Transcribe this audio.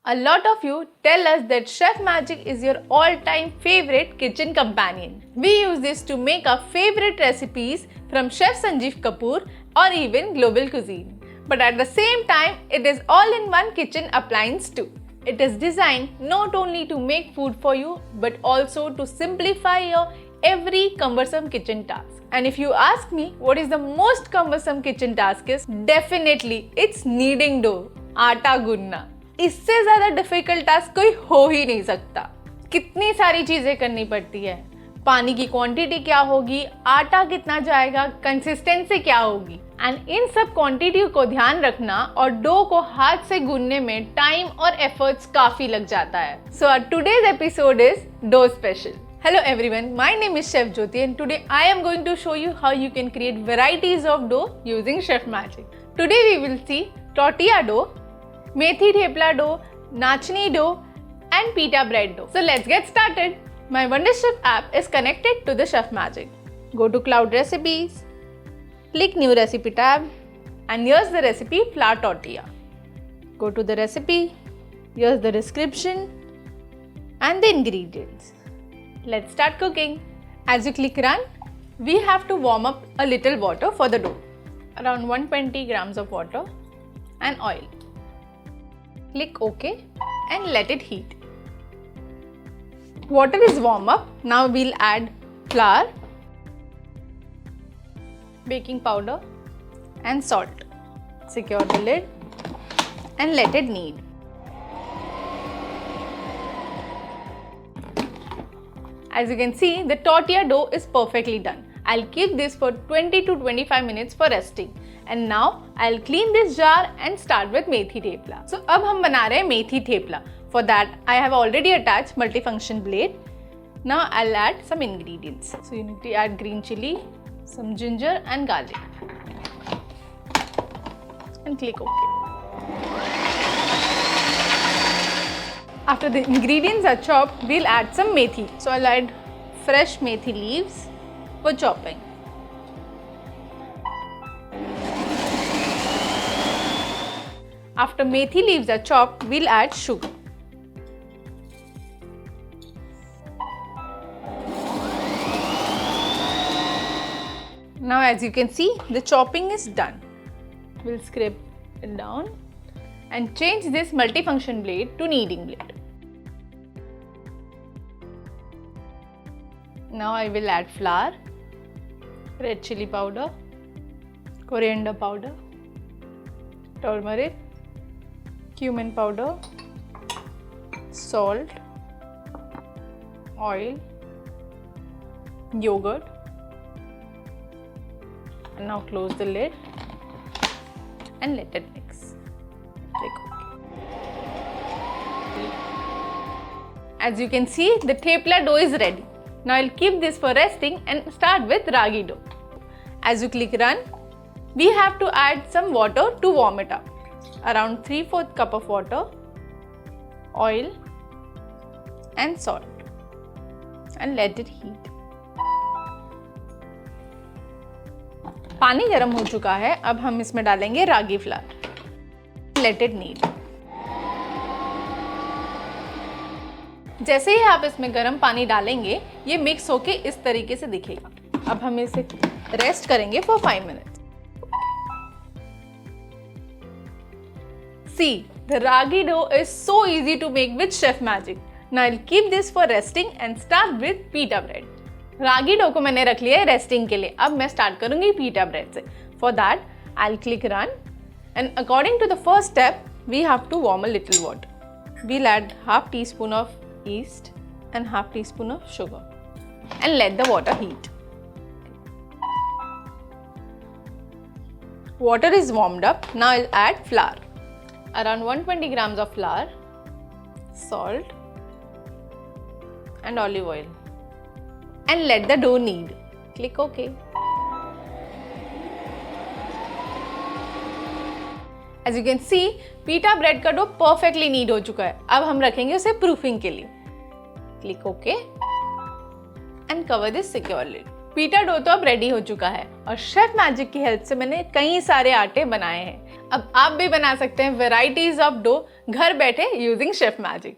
A lot of you tell us that Chef Magic is your all-time favorite kitchen companion. We use this to make our favorite recipes from Chef Sanjeev Kapoor or even global cuisine. But at the same time, it is all-in-one kitchen appliance too. It is designed not only to make food for you, but also to simplify your every cumbersome kitchen task. And if you ask me what is the most cumbersome kitchen task is, definitely it's kneading dough, आटा गूंदना. इससे ज़्यादा difficult task कोई हो ही नहीं सकता. कितनी सारी चीज़ें करनी पड़ती है. पानी की क्वांटिटी क्या होगी, आटा कितना जाएगा, कंसिस्टेंसी क्या होगी, एंड इन सब क्वांटिटी को ध्यान रखना और डो को हाथ से गूंदने में टाइम और एफर्ट्स काफ़ी लग जाता है. So today's episode is dough special. Hello everyone, my name is Chef Jyoti and today I am going to show you how you can create varieties of dough using Chef Magic. Today we will see tortilla dough, methi thepla dough, nachni dough and pita bread dough. So let's get started. My Wonderchef app is connected to the Chef Magic. Go to Cloud Recipes, click New Recipe tab and here's the recipe flour tortilla. Go to the recipe, here's the description and the ingredients. Let's start cooking. As you click run, we have to warm up a little water for the dough. Around 120 grams of water and oil. Click OK and let it heat. Water is warm up. Now we'll add flour, baking powder and salt. Secure the lid and let it knead. As you can see, the tortilla dough is perfectly done. I'll keep this for 20 to 25 minutes for resting. And now I'll clean this jar and start with methi thepla. So अब हम बना रहे हैं मेथी thepla. For that, I have already attached multifunction blade. Now I'll add some ingredients. So you need to add green chili, some ginger and garlic. And click OK. After the ingredients are chopped, we'll add some methi. So I'll add fresh methi leaves for chopping. After methi leaves are chopped, we'll add sugar. Now as you can see, the chopping is done. We'll scrape it down and change this multifunction blade to kneading blade. Now I will add flour, red chili powder, coriander powder, turmeric, cumin powder, salt, oil, yogurt, and now close the lid and let it mix. As you can see, the thepla dough is ready. Now I'll keep this for resting and start with ragi dough. As you click run, we have to add some water to warm it up. Around 3/4 cup of water, oil and salt and let it heat. पानी गर्म हो चुका है, अब हम इसमें डालेंगे रागी flower. Let it knead. जैसे ही आप इसमें गर्म पानी डालेंगे, ये मिक्स होके इस तरीके से दिखेगा. अब हम इसे रेस्ट करेंगे for 5 minutes. See, the ragi dough is so easy to make with Chef Magic. Now I'll keep this for resting and start with pita bread. Ragi dough को मैंने रख लिया है रेस्टिंग के लिए. अब मैं स्टार्ट करूंगी pita bread से. For that, I'll click run and according to the first step, we have to warm a little water. We'll add half teaspoon of yeast and half teaspoon of sugar and let the water heat. Water is warmed up. Now I'll add flour. Around 120 grams of flour, salt and olive oil and let the dough knead. Click OK. As you can see, pita bread का dough perfectly knead हो चुका है. अब हम रखेंगे उसे proofing के लिए. Click OK and cover this securely. पीटा डो तो अब रेडी हो चुका है और शेफ मैजिक की हेल्प से मैंने कई सारे आटे बनाए हैं. अब आप भी बना सकते हैं वैरायटीज ऑफ डो घर बैठे यूजिंग शेफ मैजिक।